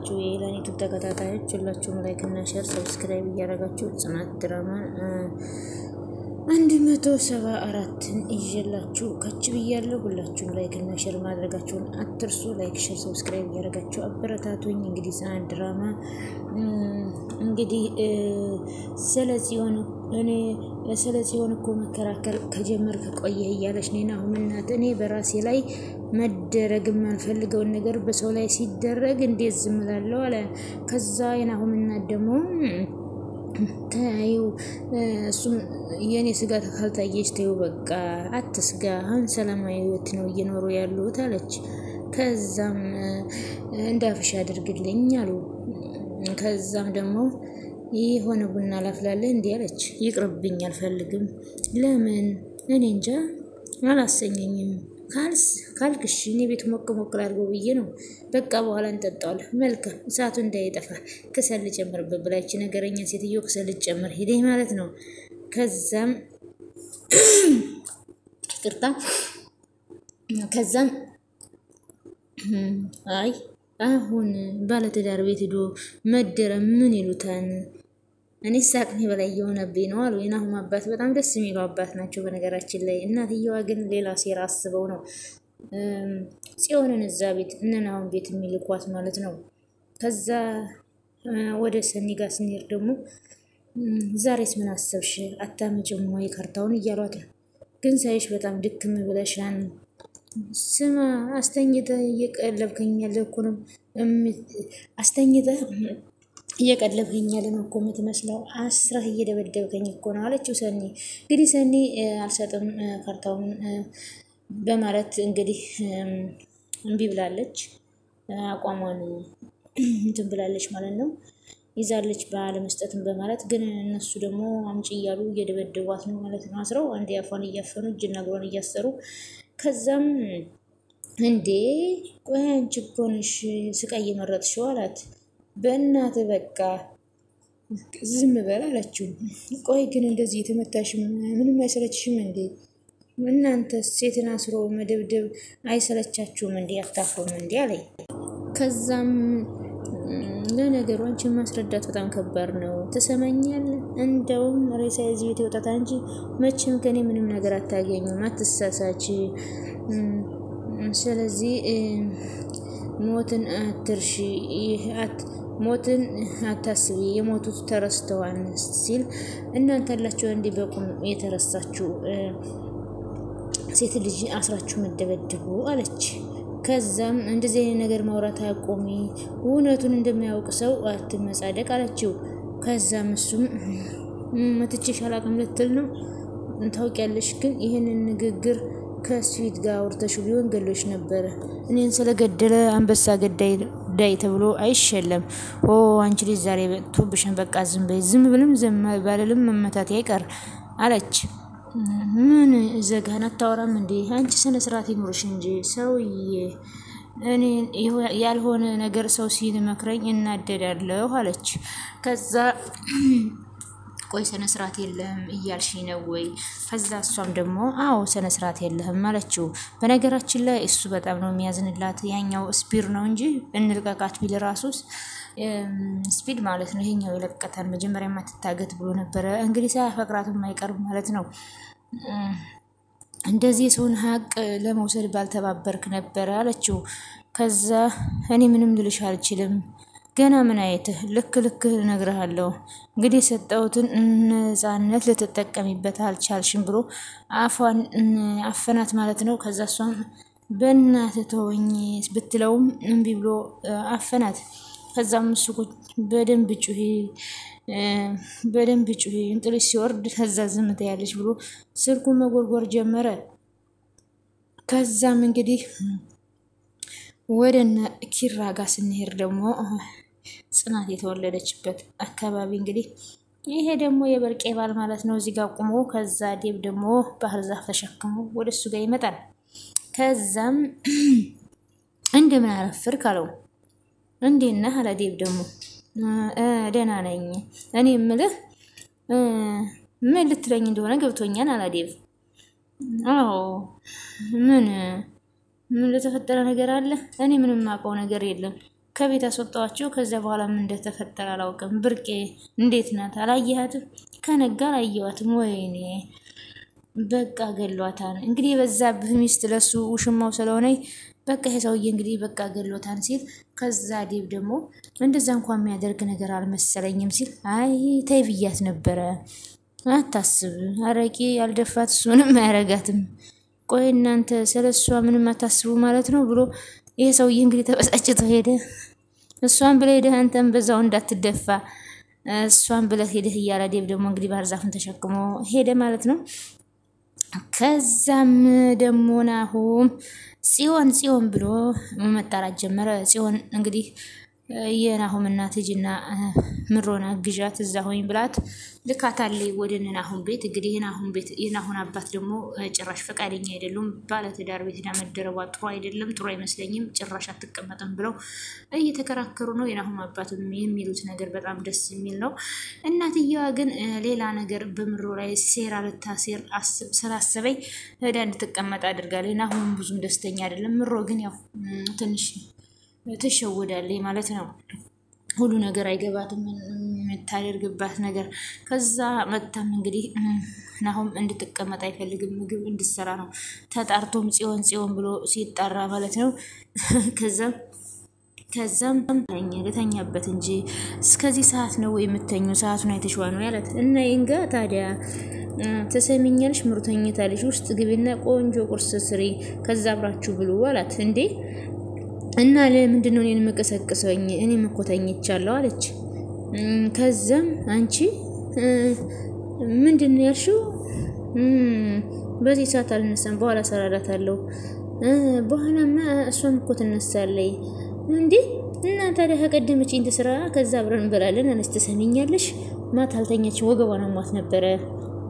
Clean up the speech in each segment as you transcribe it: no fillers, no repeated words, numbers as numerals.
ያላችሁ የላኒቱ ተከታታዮች ሁላችሁም ላይክ እና ሼር ሰብስክራይብ እያደረጋችሁ ጽናት ድራማ 174ን ይዤላችሁ ከች ብያለሁ። ሁላችሁም ላይክ እና ሼር ማድረጋችሁን አትርሱ። ላይክ ሼር ሰብስክራይብ እያደረጋችሁ አበረታቱኝ። እንግዲህ ጽናት ድራማ እንግዲህ ስለዚህ ሆነ እኮ መከራከር ከጀመርክ ቆየህ እያለች ነና እናት እኔ በራሴ ላይ መደረግም አልፈልገው ነገር በሰው ላይ ሲደረግ እንዴት ዝም እላለሁ አለ። ከዛ የናሁም እናት ደግሞ ታዩ እሱም የኔ ስጋት ካልታየች ተይው በቃ አትስጋ፣ አሁን ሰላማዊ ህይወት ነው እየኖሩ ያሉት አለች። ከዛም እንዳፍሽ አድርግልኝ አሉ። ከዛም ደግሞ የሆነ ቡና ላፍላለ እንዴ አለች። ይቅርብኝ አልፈልግም። ለምን? እኔ እንጃ አላሰኘኝም። ካልክሽ እኔ ቤት ሞቅ አድርገው ብዬ ነው። በቃ በኋላ እንጠጣዋለን። መልካም እሳቱ እንዳይጠፋ ከሰል ጨምርበት ብላች ነገረኛ ሴትዮ ከሰል ጨምር ሄደ ማለት ነው። ከዛም ይቅርታ ከዛም አይ አሁን ባለትዳር ቤት ሄዶ መደረ ምን ይሉታል? እኔ ሳቅኔ በላይ የሆነብኝ ነው አሉ። የናሁም አባት በጣም ደስ የሚሉ አባት ናቸው በነገራችን ላይ። እናትየዋ ግን ሌላ ሴራ አስበው ነው ጽዮንን እዛ ቤት እነናሁም ቤት የሚልኳት ማለት ነው። ከዛ ወደ ሰኒ ጋር ስንሄድ ደግሞ ዛሬስ ምን አሰብሽ? አታመጭም ወይ ካርታውን እያሏት ነው። ግን ሳይሽ በጣም ድክም ብለሻን። ስማ አስተኝተህ እየቀለብከኝ ያለ እኮ ነው እየቀለብከኝ ያለ ነው እኮ የምትመስለው። አስራህ እየደበደብከኝ እኮ ነው አለችው ሰኒ። እንግዲህ ሰኒ አልሰጥም ካርታውን በማለት እንግዲህ እምቢ ብላለች። አቋሟን እንትን ብላለች ማለት ነው። ይዛለች ባለመስጠትም በማለት ግን እነሱ ደግሞ አምጪ እያሉ እየደበደቧት ነው ማለት ነው። አስረው አንዴ አፏን እያፈኑ እጅና እግሯን እያሰሩ ከዛም እንዴ ቆይ አንቺ እኮ ነሽ ስቃይ የመረጥሽው አላት። በእናትህ በቃ ዝም በል አለችው። ቆይ ግን እንደዚህ የተመታሽም ምንም አይሰለችሽም እንዴ? እናንተ ሴትን አስሮ መደብደብ አይሰለቻችሁም እንዴ? አታፍሩም እንዴ አለኝ። ከዛም ለነገሩ አንቺን ማስረዳት በጣም ከባድ ነው ትሰማኛለህ? እንደውም ሬሳ እዚህ ቤት ይወጣታ እንጂ መቼም ከኔ ምንም ነገር አታገኙም፣ አትሳሳች። ስለዚህ ሞትን አትርሺ፣ ሞትን አታስቢ፣ የሞቱት ተረስተዋል ሲል እናንተ ያላችሁ እንዴ በቁም የተረሳችሁ ሴት ልጅ አስራችሁ መደበድቡ አለች። ከዛም እንደዚህ አይነት ነገር ማውራት አቆሚ፣ እውነቱን እንደማያውቅ ሰው አትመጻደቅ አለችው። ከዛም እሱም መትቼሽ አላውቅም ልትል ነው ታውቂያለሽ፣ ግን ይህንን ንግግር ከስዊት ጋር አውርተሽው ቢሆን ገሎሽ ነበረ። እኔን ስለገደለ አንበሳ ገዳይ ዳይ ተብሎ አይሸለም። አንቺ ልጅ ዛሬ ቶብሽን በቃ ዝም በይ፣ ዝም ብልም ዝም ባልልም መመታት አይቀር አለች። ምን ዘጋና አታወራም እንዴ? አንቺ ስነ ስርዓት ይኖርሽ እንጂ ሰውዬ። እኔ ያልሆነ ነገር ሰው ሲመክረኝ እናደዳለሁ አለች። ከዛ ቆይ ስነ ስርዓት የለህም እያልሽ ነው ወይ? ከዛ እሷም ደግሞ አዎ ስነ ስርዓት የለህም አለችው። በነገራችን ላይ እሱ በጣም ነው የሚያዝንላት። ያኛው ስፒድ ነው እንጂ እንልቀቃት ቢል ራሱስ ስፒድ ማለት ነው። ይሄኛው ይለቀታል። መጀመሪያ ማትታገት ብሎ ነበረ። እንግዲህ ሳያፈቅራትም አይቀርም ማለት ነው። እንደዚህ የሰውን ሀቅ ለመውሰድ ባልተባበርክ ነበር አለችው። ከዛ እኔ ምንም ልልሽ አልችልም፣ ገና ምን አይተህ ልክ እነግርሃለሁ። እንግዲህ ሰጠውትን ነፃነት ልትጠቀሚበት አልቻልሽም ብሎ አፏን አፈናት ማለት ነው። ከዛ እሷም በእናትህ ተወኝ ብትለውም እምቢ ብሎ አፈናት። ከዛም እሱ በደንብ ጩሂ እንጥልሽ ሲወርድ ከዛ ዝም ትያለሽ ብሎ ስልኩን መጎርጎር ጀመረ። ከዛም እንግዲህ ወደነ ኪራ ጋር ስንሄድ ደግሞ ጽናት የተወለደችበት አካባቢ እንግዲህ ይሄ ደግሞ የበርቄ ባል ማለት ነው እዚህ ጋር ቆሞ፣ ከዛ ዴብ ደግሞ ባህር ዛፍ ተሸክሞ ወደሱ ጋር ይመጣል። ከዛም እንደምን አረፍርክ አለው። እንዴት ነህ አለ ዴብ ደግሞ ደህና ነኝ። እኔ የምልህ ምን ልትለኝ እንደሆነ ገብቶኛል አለ ዴብ። አዎ ምን ለተፈጠረ ነገር አለ? እኔ ምንም ማውቀው ነገር የለም። ከቤት አስወጣዋቸው። ከዛ በኋላ ምን እንደተፈጠረ አላውቅም። ብርቄ እንዴት ናት? አላየሃትም? ከነጋ አላየኋትም። ወይኔ በቃ ገሏታን። እንግዲህ በዛብህ ሚስት ለሱ ውሽማው ስለሆነ በቃ ይሄ ሰውዬ እንግዲህ በቃ ገሎታን ሲል ከዛ ዴብ ደግሞ እንደዛ እንኳን የሚያደርግ ነገር አልመሰለኝም ሲል አይ ተይ ብያት ነበረ። አታስብ፣ አረቂ ያልደፋት እሱ ምንም አያረጋትም። ቆይ እናንተ ስለሷ ምንም አታስቡ ማለት ነው ብሎ ይሄ ሰውዬ እንግዲህ ተበሳጭቶ ሄደ። እሷን ብለህ ሄደህ አንተም በዛው እንዳትደፋ እሷን ብለህ ሄደህ እያለ ዴብ ደግሞ እንግዲህ ባህር ዛፍን ተሸክሞ ሄደ ማለት ነው። ከዛም ደግሞ ናሁም ጽዮን ብሎ መጣራት ጀመረ። ጽዮን እንግዲህ የናሁም እናት ሂጂና ምሮና ግዣት እዛ ሆኝ ብላት ልካታለች ወደ ናሁም ቤት። እንግዲህ የናሁን አባት ደግሞ ጭራሽ ፈቃደኛ አይደሉም። ባለትዳር ቤት መደረቧ ጥሩ አይደለም፣ ጥሩ አይመስለኝም፣ ጭራሽ አትቀመጥም ብለው እየተከራከሩ ነው። የናሁም አባትም የሚሉት ነገር በጣም ደስ የሚል ነው። እናትየዋ ግን ሌላ ነገር በምሮ ላይ ሴራ ልታሴር ስላሰበኝ ሄዳ እንድትቀመጥ አድርጋለች። ናሁም ብዙም ደስተኛ አይደለም። ምሮ ግን ያው ትንሽ ትሸወዳለች ማለት ነው። ሁሉ ነገር አይገባትም የምታደርግባት ነገር። ከዛ መጣም እንግዲህ ናሁም እንድትቀመጥ አይፈልግም፣ ምግብ እንድትሰራ ነው። ተጣርቶም ጽዮን ብሎ ሲጣራ ማለት ነው። ከዛም ልተኛበት እንጂ እስከዚህ ሰዓት ነው የምተኙ? ሰዓቱን አይተሽዋ ነው ያላት። እና ይንጋ ታዲያ ተሰሚኛለሽ፣ ምሩ ተኝታለሽ፣ ውስጥ ግቢና ቆንጆ ቁርስ ስሪ፣ ከዛ አብራችሁ ብሉ አላት። እንዴ እና ለምንድን ነው እኔን የምቀሰቅሰኝ? እኔም እኮ ተኝቻለሁ አለች። ከዛም አንቺ ምንድን ነው ያልሽው? በዚህ ሰዓት አልነሳም፣ በኋላ ሰራራታለሁ። በኋላማ እሷም እኮ ትነሳለች። እንዴ እና ታዲያ ከቀደመችኝ ትስራ፣ ከዛ አብረን እንበላለን አለች። ትሰሚኛለሽ፣ ማታ አልተኛችም፣ ወገቧን አሟት ነበረ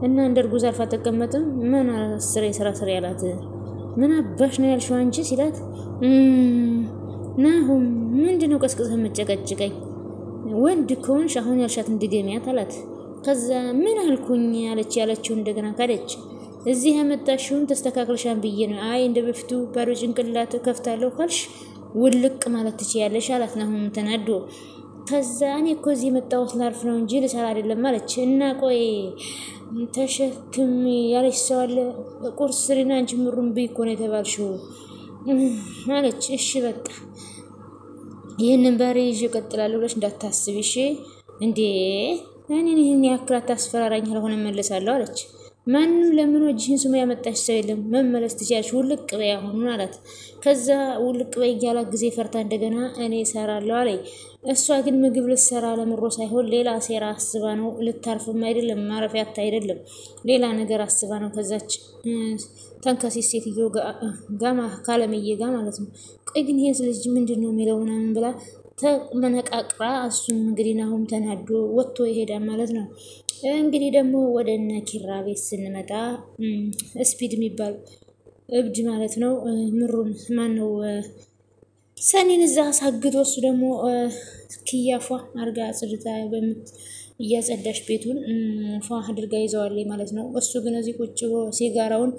እና እንደ እርጉዝ አልፋ አትቀመጥም። ምን ስራ ያላት። ምን አባሽ ነው ያልሽው አንቺ ሲላት ናሁም ምንድነው ቀስቅሰህ መጨቀጭቀኝ? ወንድ ከሆንሽ አሁን ያልሻት እንድገሚያት አላት። ከዛ ምን አልኩኝ ያለችው እንደገና ካለች እዚህ ያመጣሽውን ተስተካክለሻን ብዬ ነው። አይ እንደ በፊቱ ባዶ ጭንቅላት ከፍታለሁ ካልሽ ውልቅ ማለት ትችያለሽ አላት። ናሁም ተናዶ ከዛ እኔ እኮ እዚህ የመጣሁት ላርፍ ነው እንጂ ልሰራ አይደለም አለች። እና ቆይ ተሸክም ያለች ሰው አለ? ቁርስ ስሪና አንቺ ምሩን ብይ እኮ ነው የተባልሽው አለች። እሺ በቃ ይህንን ባሪ ይዤ እቀጥላለሁ ብለሽ እንዳታስቢ እሺ። እንዴ እኔን ይህን ያክል አታስፈራራኝ፣ ካልሆነ እመለሳለሁ አለች። ማንም ለምን ወጅህን ስሙ ያመጣሽ ሰው የለም፣ መመለስ ትችያለሽ፣ ውልቅ በይ አሁን አላት። ከዛ ውልቅ በይ እያላት ጊዜ ፈርታ እንደገና እኔ እሰራለሁ አለኝ። እሷ ግን ምግብ ልትሰራ ለምሮ ሳይሆን ሌላ ሴራ አስባ ነው። ልታርፍም አይደለም ማረፊያ አይደለም ሌላ ነገር አስባ ነው። ከዛች ተንከሲስ ሴትዮ ጋማ ካለምዬ ጋር ማለት ነው። ቆይ ግን ይሄ ልጅ ምንድነው የሚለው ምናምን ብላ ተመነቃቅራ እሱም እንግዲህ ናሁም ተናዶ ወጥቶ ይሄዳል ማለት ነው። እንግዲህ ደግሞ ወደ እነ ኪራ ቤት ስንመጣ ስፒድ የሚባል እብድ ማለት ነው ምሩን ማነው ሰኒን እዛ አሳግዶ እሱ ደግሞ ኪያፏ አርጋ ጽድታ እያጸዳሽ ቤቱን ፏ አድርጋ ይዘዋለች ማለት ነው። እሱ ግን እዚህ ቁጭ ብሎ ሲጋራውን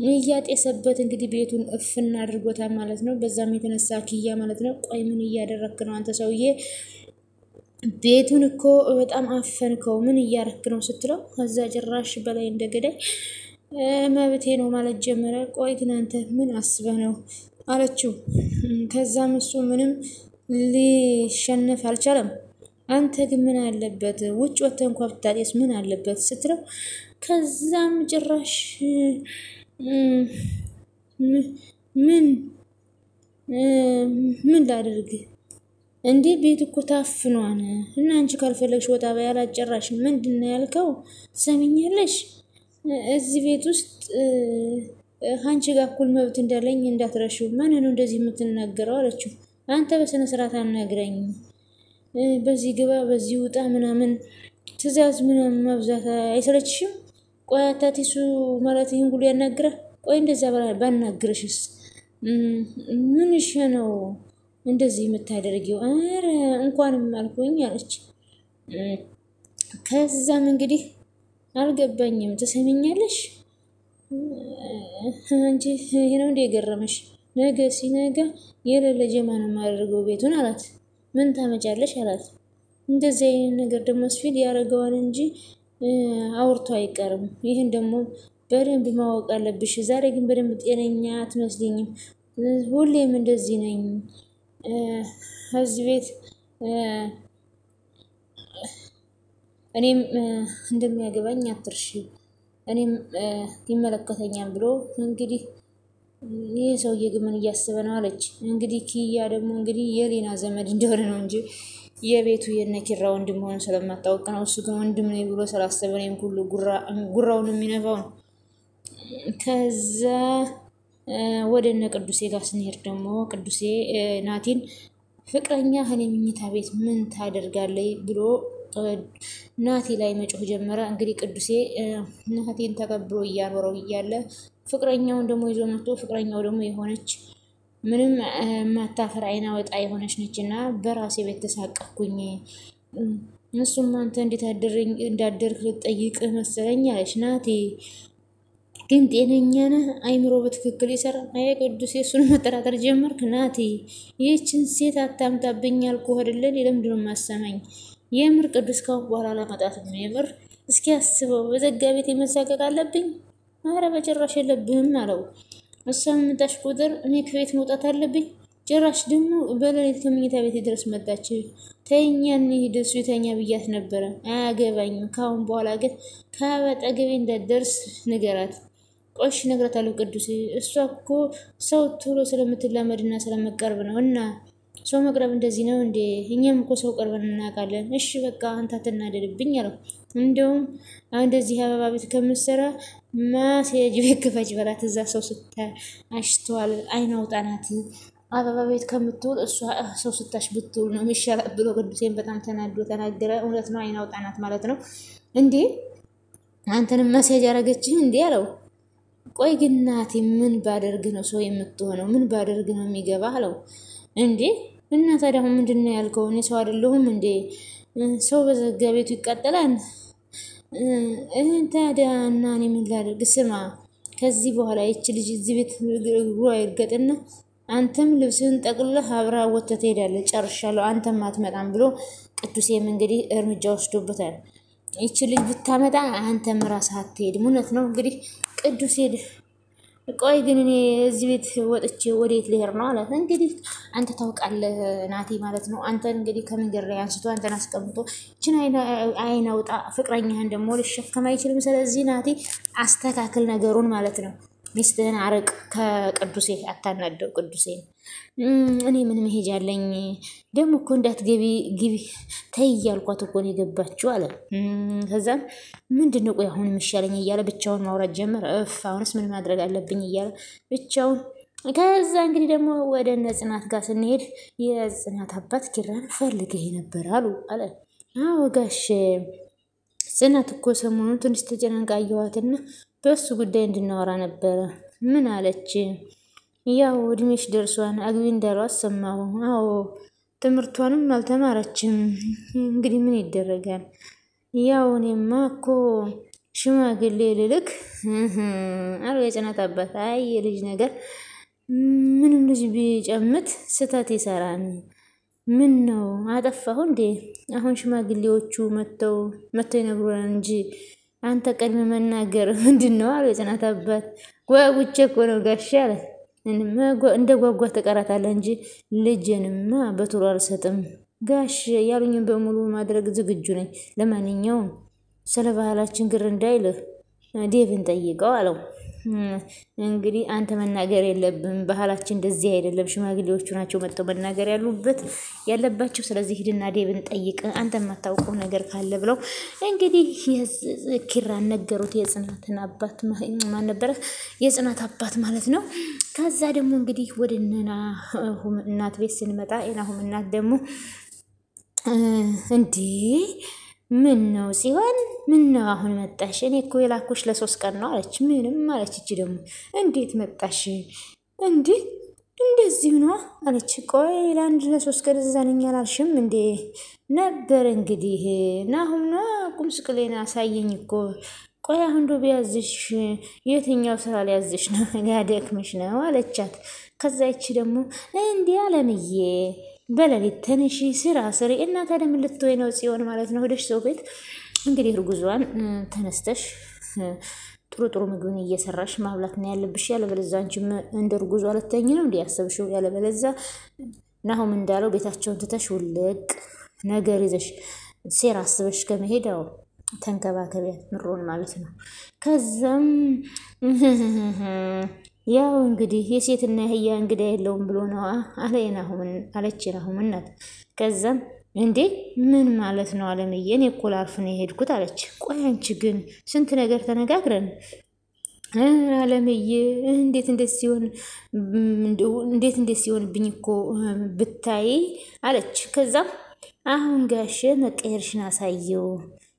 እያጤሰበት እንግዲህ ቤቱን እፍና አድርጎታል ማለት ነው። በዛም የተነሳ ኪያ ማለት ነው ቆይ ምን እያደረክ ነው አንተ ሰውዬ? ቤቱን እኮ በጣም አፈንከው፣ ምን እያረክ ነው ስትለው ከዛ ጭራሽ በላይ እንደገዳይ መብቴ ነው ማለት ጀመረ። ቆይ ግን አንተ ምን አስበህ ነው አለችው። ከዛም እሱ ምንም ሊሸነፍ አልቻለም። አንተ ግን ምን አለበት ውጭ ወጥተህ እንኳን ብታጤስ ምን አለበት ስትለው ከዛም ጭራሽ ምን ላድርግ እንዴ ቤት እኮ ታፍኗን እና አንቺ ካልፈለግሽ ወጣ በያላ ጭራሽ ምንድነው ያልከው? ሰሚኛለሽ እዚህ ቤት ውስጥ አንቺ ጋር እኩል መብት እንዳለኝ እንዳትረሺው። ማን ነው እንደዚህ የምትናገረው አለችው። አንተ በስነ ስርዓት አናግረኝ፣ በዚህ ግባ በዚህ ውጣ ምናምን ትእዛዝ ምናምን ማብዛት አይሰለችሽም? ቆይ አታቲሱ ማለት ይሄን ሁሉ ያናግራ? ቆይ እንደዛ ባናግርሽስ ምን ነው እንደዚህ የምታደርጊው? አረ እንኳንም አልኩኝ አለች። ከዛም እንግዲህ አልገባኝም፣ ትሰሚኛለሽ አንቺ ይሄ ነው እንደ የገረመሽ? ነገ ሲነጋ የሌለ ጀማ ነው የማደርገው ቤቱን አላት። ምን ታመጫለሽ አላት። እንደዚህ አይነት ነገር ደግሞ ስፊል ያደርገዋል እንጂ አውርቶ አይቀርም። ይህን ደግሞ በደንብ ማወቅ አለብሽ። ዛሬ ግን በደንብ ጤነኛ አትመስልኝም። ሁሌም እንደዚህ ነኝ። እዚህ ቤት እኔም እንደሚያገባኝ አትርሺ፣ እኔም ይመለከተኛል ብሎ እንግዲህ ይህ ሰውዬ ግን ምን እያሰበ ነው አለች። እንግዲህ ኪያ ደግሞ እንግዲህ የሌና ዘመድ እንደሆነ ነው እንጂ የቤቱ የነኪራ ወንድም ሆነ ስለማታውቅ ነው። እሱ ግን ወንድም ነኝ ብሎ ስላሰበ ነው ሁሉ ጉራውን የሚነፋው ነው። ከዛ ወደ እነ ቅዱሴ ጋር ስንሄድ ደግሞ ቅዱሴ ናቲን ፍቅረኛ እኔ መኝታ ቤት ምን ታደርጋለች ብሎ ናቲ ላይ መጮህ ጀመረ። እንግዲህ ቅዱሴ ናቲን ተቀብሎ እያኖረው እያለ ፍቅረኛውን ደግሞ ይዞ መጥቶ ፍቅረኛው ደግሞ የሆነች ምንም ማታፈር አይና ወጣ የሆነች ነችና በራሴ ቤት ተሳቀኩኝ። እሱም አንተ እንዴት እንዳደርክ ልጠይቅ መሰለኝ አለች። ናቲ ግን ጤነኛ ነህ? አይምሮ በትክክል ይሰራ? አይ ቅዱሴ እሱን መጠራጠር ጀመርክ? ናቲ ይህችን ሴት አታምጣብኝ አልኩህ አይደለ? ለምንድን ነው የማሰማኝ? የምር ቅዱስ ካሁን በኋላ ለመጣት ነው የምር። እስኪ አስበው፣ በዘጋ ቤት የመሳቀቅ አለብኝ? ኧረ በጭራሽ የለብህም አለው። እሷ የምመጣሽ ቁጥር እኔ ከቤት መውጣት አለብኝ? ጭራሽ ደግሞ በሌሊት ከመኝታ ቤት ድረስ መጣች። ተኛ እንሂድ እሱ የተኛ ብያት ነበረ። አያገባኝም። ካሁን በኋላ ግን ከአጠገቤ እንዳትደርስ ንገራት። ቆሽ እነግራታለሁ ቅዱሴ። እሷ እኮ ሰው ቶሎ ስለምትላመድና ስለመቀርብ ነው። እና ሰው መቅረብ እንደዚህ ነው እንዴ? እኛም እኮ ሰው ቀርበን እናውቃለን። እሺ በቃ አንተ አትናደድብኝ አለው። እንደውም እንደዚህ አበባ ቤት ከምትሰራ ማስያጅ ቤት ክፈች በላት። እዛ ሰው ስታይ አሽተዋል፣ አይን አውጣ ናት። አበባ ቤት ከምትውል እሷ ሰው ስታሽ ብትውል ነው የሚሻላት ብሎ ቅዱሴን በጣም ተናዶ ተናገረ። እውነት ነው፣ አይን አውጣ ናት ማለት ነው እንዴ? አንተንም ማስያጅ አረገችህ እንዴ አለው። ቆይ ግን ናቲ ምን ባደርግ ነው ሰው የምትሆነው? ምን ባደርግ ነው የሚገባ አለው። እንዴ እና ታዲያ አሁን ምንድን ነው ያልከው? እኔ ሰው አይደለሁም እንዴ? ሰው በዘጋ ቤቱ ይቃጠላል? ታዲያ እና እኔ ምን ላደርግ? ስማ ከዚህ በኋላ ይች ልጅ እዚህ ቤት እግሯ ይርገጥና አንተም ልብስህን ጠቅልለህ አብረህ ወጥተህ ትሄዳለህ። ጨርሻለሁ፣ አንተም አትመጣም ብሎ ቅዱሴም እንግዲህ እርምጃ ወስዶበታል። ይች ልጅ ብታመጣ አንተም ራስህ አትሄድም። እውነት ነው እንግዲህ ቅዱሴ። ቆይ ግን እኔ እዚህ ቤት ወጥቼ ወዴት ልሄድ ነው አለ። እንግዲህ አንተ ታውቃለህ ናቲ ማለት ነው። አንተ እንግዲህ ከመንገድ ላይ አንስቶ አንተን አስቀምጦ ይችን አይን አውጣ ፍቅረኛህን ደግሞ ልሸከም አይችልም። ስለዚህ ናቲ አስተካክል ነገሩን ማለት ነው። ሚስትህን አርቅ ከቅዱሴ፣ አታናደው ቅዱሴን። እኔ ምን መሄጃ አለኝ ደግሞ እኮ እንዳትገቢ ግቢ ተይ እያልኳት እኮ ነው የገባችው አለ። ከዛም ምንድን ነው ቆይ አሁን የሚሻለኝ እያለ ብቻውን ማውራት ጀመረ። አሁንስ ምን ማድረግ አለብኝ እያለ ብቻውን። ከዛ እንግዲህ ደግሞ ወደ እነ ጽናት ጋር ስንሄድ የጽናት አባት ኪራን ፈልገህ ነበር አለ። አዎ ጋሼ፣ ጽናት እኮ ሰሞኑን ትንሽ ተጨናንቃ አየኋትና በሱ ጉዳይ እንድናወራ ነበረ። ምን አለች? ያው እድሜሽ ደርሷን አግቢ እንዳሏት ሰማሁ። አዎ ትምህርቷንም አልተማረችም። እንግዲህ ምን ይደረጋል? ያው እኔማ እኮ ሽማግሌ ልልክ አሉ የጽናት አባት። አይ የልጅ ነገር ምንም ልጅ ቢጨምት ስተት ይሰራል። ምን ነው አጠፋሁ እንዴ? አሁን ሽማግሌዎቹ መተው ይነግሩናል እንጂ አንተ ቀድመ መናገር ምንድን ነው አሉ የጽናት አባት። ጓጉቼ እኮ ነው ጋሼ አለ። እንደ ጓጓ ተቀራታለህ እንጂ ልጄንማ በቶሎ አልሰጥም ጋሼ። ያሉኝን በሙሉ ማድረግ ዝግጁ ነኝ። ለማንኛውም ስለ ባህላችን ግር እንዳይልህ ዴቭን ጠይቀው አለው። እንግዲህ አንተ መናገር የለብም፣ ባህላችን እንደዚህ አይደለም። ሽማግሌዎቹ ናቸው መጥተው መናገር ያለባቸው። ስለዚህ ሂድና ዴቭን ጠይቅ አንተ የማታውቀው ነገር ካለ ብለው እንግዲህ ኪራን ነገሩት። የጽናትን አባት ማን ነበረ? የጽናት አባት ማለት ነው። ከዛ ደግሞ እንግዲህ ወደ ናሁም እናት ቤት ስንመጣ የናሁም እናት ደግሞ እንዴ ምን ነው ሲሆን ምን ነው አሁን መጣሽ? እኔ እኮ የላኩሽ ለ3 ቀን ነው አለች። ምንም አለች። እቺ ደግሞ እንዴት መጣሽ? እንዴ እንደዚህ ነው አለች። ቆይ ለአንድ ለ3 ቀን እዛ ነኝ አላልሽም እንዴ ነበር? እንግዲህ ናሁም ነው ቁም ስቅሌን አሳየኝ እኮ። ቆይ አሁን ዶ ቢያዝሽ የትኛው ስራ ሊያዝሽ ነው? ሊያደክምሽ ነው አለቻት። ከዛ ይቺ ደግሞ እንዲህ አለምዬ በሌሊት ተነሺ ስራ ስሪ እና ታዲያ ምን ልትሆይ ነው ጽዮን ማለት ነው ወደሽ ሰው ቤት እንግዲህ እርጉዟን ተነስተሽ ጥሩ ጥሩ ምግብን እየሰራሽ ማብላት ነው ያለብሽ። ያለበለዚያ አንቺም እንደ እርጉዟ ልትተኝ ነው እንዲህ ያሰብሽው። ያለበለዚያ ናሆም እንዳለው ቤታቸውን ትተሽ ውልቅ ነገር ይዘሽ ሴራ አስበሽ ከመሄዳው ተንከባከቢያት ምሮን ማለት ነው። ከዛም ያው እንግዲህ የሴትና የህያ እንግዳ የለውም ብሎ ነው አለች ናሆም እናት። ከዛም እንዴ ምን ማለት ነው አለምዬ? እኔ እኮ ላርፍ ነው የሄድኩት አለች። ቆይ አንቺ ግን ስንት ነገር ተነጋግረን አለምዬ እንዴት ሲሆንብኝ እኮ ብታይ አለች። ከዛም አሁን ጋሼ መቀየርሽን አሳየው።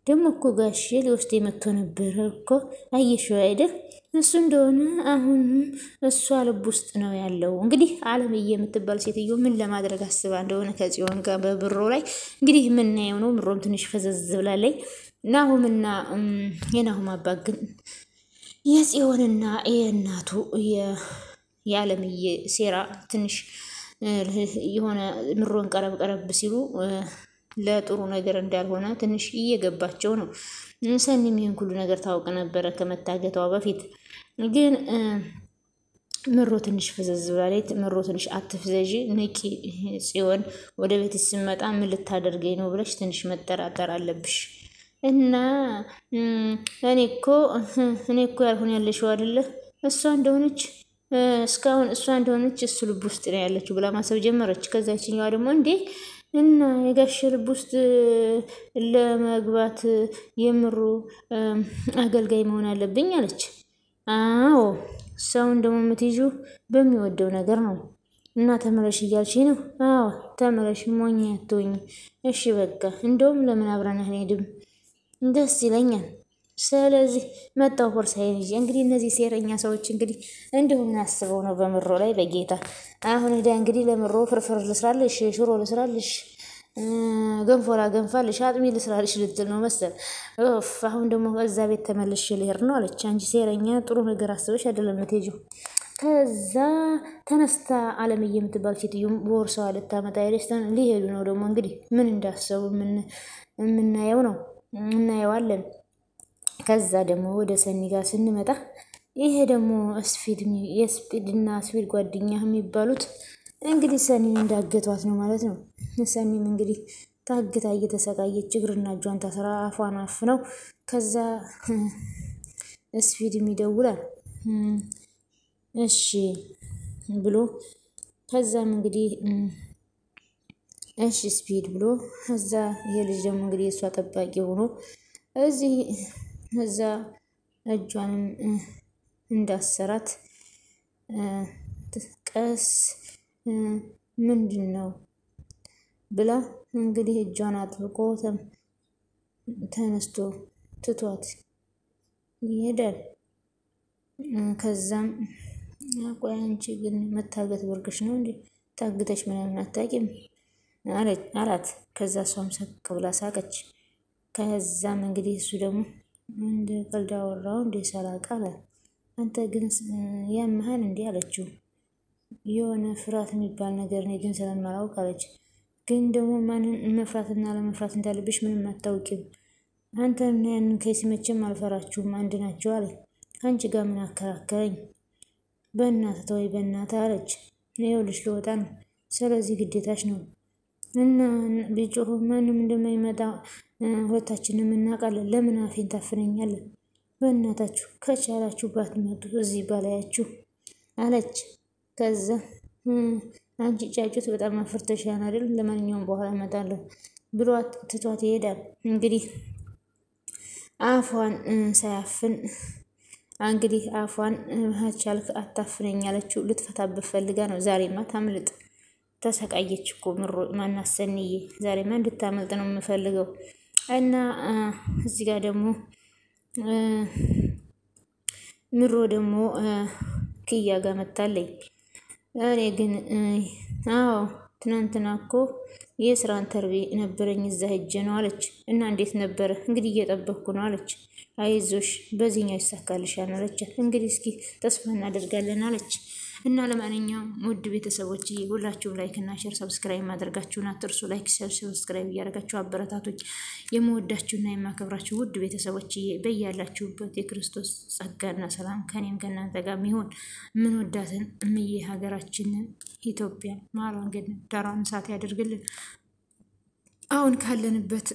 ደግሞ እኮ ጋሼ ሊወስድ የመጥቶ ነበር እኮ አየሽው አይደል? እሱ እንደሆነ አሁን እሷ ልብ ውስጥ ነው ያለው። እንግዲህ አለምዬ የምትባል ሴትዮ ምን ለማድረግ አስባ እንደሆነ ከጽዮን ጋር በብሮ ላይ እንግዲህ የምናየው ነው። ምሮም ትንሽ ፈዘዝ ብላለች። ናሆምና የናሆም አባት ግን የጽዮንና የእናቱ የአለምዬ ሴራ ትንሽ የሆነ ምሮን ቀረብ ሲሉ ለጥሩ ነገር እንዳልሆነ ትንሽ እየገባቸው ነው። ሰኒም ይሄን ሁሉ ነገር ታውቅ ነበረ ከመታገቷ በፊት። ግን ምሮ ትንሽ ፈዘዝ ብላለች። ምሮ ትንሽ አትፍዘዥ ንቂ ጽዮን፣ ወደ ቤት ስመጣ ምን ልታደርገኝ ነው ብለሽ ትንሽ መጠራጠር አለብሽ። እና እኔ እኮ ያልሆነ ያለሽው አይደለ እሷ እንደሆነች እስካሁን እሷ እንደሆነች እሱ ልብ ውስጥ ነው ያለችው ብላ ማሰብ ጀመረች። ከዛችኛዋ ደግሞ እንዴ እና የጋሽ ልብ ውስጥ ለመግባት የምሩ አገልጋይ መሆን አለብኝ አለች። አዎ ሰውን ደግሞ የምትይዡ በሚወደው ነገር ነው። እና ተመለሽ እያልሽ ነው? አዎ ተመለሽ፣ ሞኝ አትሆኝ። እሺ በቃ እንደውም ለምን አብረን አንሄድም? ደስ ይለኛል። ስለዚህ መጣው ቦርሳዬን ይዤ። እንግዲህ እነዚህ ሴረኛ ሰዎች እንግዲህ እንደውም አስበው ነው በምሮ ላይ በጌታ አሁን ሄዳ እንግዲህ ለምሮ ፍርፍር ልስራልሽ፣ ሽሮ ልስራልሽ፣ ገንፋልሽ፣ አጥሚ ልስራልሽ ልትል ነው መሰል። አሁን ደግሞ እዛ ቤት ተመልሼ ልሄድ ነው አለች። አንቺ ሴረኛ ጥሩ ነገር አስበሽ አይደለም የምትሄጂው። ከዛ ተነስታ አለምዬ የምትባል ሴትዮ ቦርሳዋ ልታመጣ ሄደች። ሊሄዱ ነው ደግሞ እንግዲህ ምን እንዳሰቡ የምናየው ነው እናየዋለን። ከዛ ደግሞ ወደ ሰኒ ጋር ስንመጣ ይሄ ደግሞ የስፒድና ስፒድ ጓደኛ የሚባሉት እንግዲህ ሰኒን እንዳገቷት ነው ማለት ነው። ሰኒም እንግዲህ ታግታ እየተሰቃየች እግርና እጇን ታስራ አፏን አፍነው ከዛ ስፒድም ይደውላል እሺ ብሎ ከዛም እንግዲህ እሺ ስፒድ ብሎ ከዛ ይሄ ልጅ ደግሞ እንግዲህ እሷ ጠባቂ ሆኖ እዛ እጇንም እንዳሰራት ቀስ ምንድን ነው ብላ እንግዲህ እጇን አጥብቆ ተነስቶ ትቷት ይሄዳል። ከዛም ቆይ አንቺ ግን መታገት ወርቅሽ ነው እንዴ? ታግተሽ ምናምን አታውቂም አላት። ከዛ እሷም ሰቅ ብላ ሳቀች። ከዛም እንግዲህ እሱ ደግሞ እንደ ቀልድ አወራው እንደ ሰላቃ አለ። አንተ ግን ያመሃል እንዴ አለችው። የሆነ ፍርሃት የሚባል ነገር ነው ግን ስለማላውቅ አለች። ግን ደግሞ ማንን መፍራትና ለመፍራት እንዳለብሽ ምንም አታውቂም። አንተና ያንን ከይስ መቼም አልፈራችሁም አንድ ናቸው አለ። አንቺ ጋር ምን አከራከረኝ? በእናትህ ተወይ በእናትህ አለች። ይኸውልሽ ልወጣ ነው፣ ስለዚህ ግዴታሽ ነው እና ቢጮህ ማንም እንደማይመጣ ሁለታችንም እናውቃለን። ለምን አፌን ታፍነኛለን? በእናታችሁ ከቻላችሁ ባትመጡ እዚህ ባላያችሁ አለች። ከዛ አንቺ ጫጩት በጣም አፍርተሻል አይደል? ለማንኛውም በኋላ እመጣለሁ ብሏት ትቷት ይሄዳል። እንግዲህ አፏን ሳያፍን እንግዲህ አፏን ቻልክ አታፍነኝ አለችው። ልትፈታበት ፈልጋ ነው። ዛሬማ ታምልጥ፣ ተሰቃየች እኮ ምሮ ማናት ሰኒዬ። ዛሬማ እንድታመልጥ ነው የምፈልገው። እና እዚህ ጋር ደግሞ ምሮ ደግሞ ክያ ጋር መታለኝ። እኔ ግን አዎ ትናንትና እኮ የስራ ኢንተርቪው ነበረኝ እዛ ሄጄ ነው አለች። እና እንዴት ነበረ? እንግዲህ እየጠበቅኩ ነው አለች። አይዞሽ በዚህኛው ይሳካልሻል አለቻት። እንግዲህ እስኪ ተስፋ እናደርጋለን አለች። እና ለማንኛውም ውድ ቤተሰቦች ሁላችሁም ላይክ እና ሼር ሰብስክራይብ ማድረጋችሁን አትርሱ። ላይክ ሼር ሰብስክራይብ እያደረጋችሁ አበረታቶች የምወዳችሁና የማከብራችሁ ውድ ቤተሰቦች በያላችሁበት የክርስቶስ ጸጋና ሰላም ከኔም ከእናንተ ጋር ይሁን። ምን ወዳትን እምዬ ሀገራችንን ኢትዮጵያ ማሯን ገነት ዳሯን እሳት ያደርግልን። አሁን ካለንበት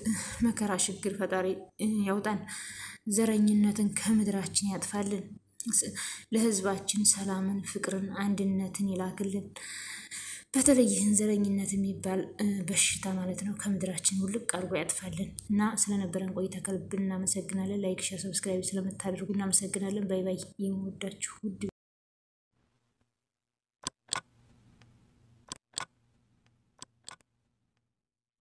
መከራ ችግር ፈጣሪ ያውጣን። ዘረኝነትን ከምድራችን ያጥፋልን። ለህዝባችን ሰላምን፣ ፍቅርን፣ አንድነትን ይላክልን። በተለይ ይህን ዘረኝነት የሚባል በሽታ ማለት ነው ከምድራችን ውልቅ አድርጎ ያጥፋልን እና ስለነበረን ቆይታ ከልብ እናመሰግናለን። ላይክ ሼር ሰብስክራይብ ስለምታደርጉ እናመሰግናለን። ባይ ባይ። የምወዳችሁ ውድ